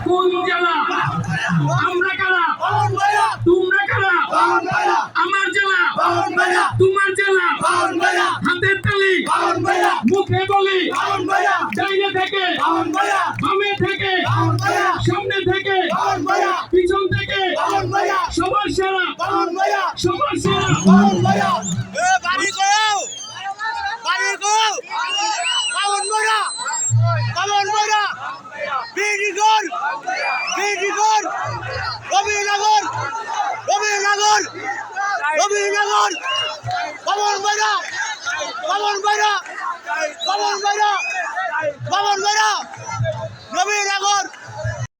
কোন জেলা? আমরা কারা? তোমরা কারা? আমার জেলা, তোমার জেলা, হাতের তালি, মুখে বলি, ডাইনে থেকে, বামে থেকে, সামনে থেকে, পিছন থেকে, সবার সেরা, সবার সেরা। নবীনগর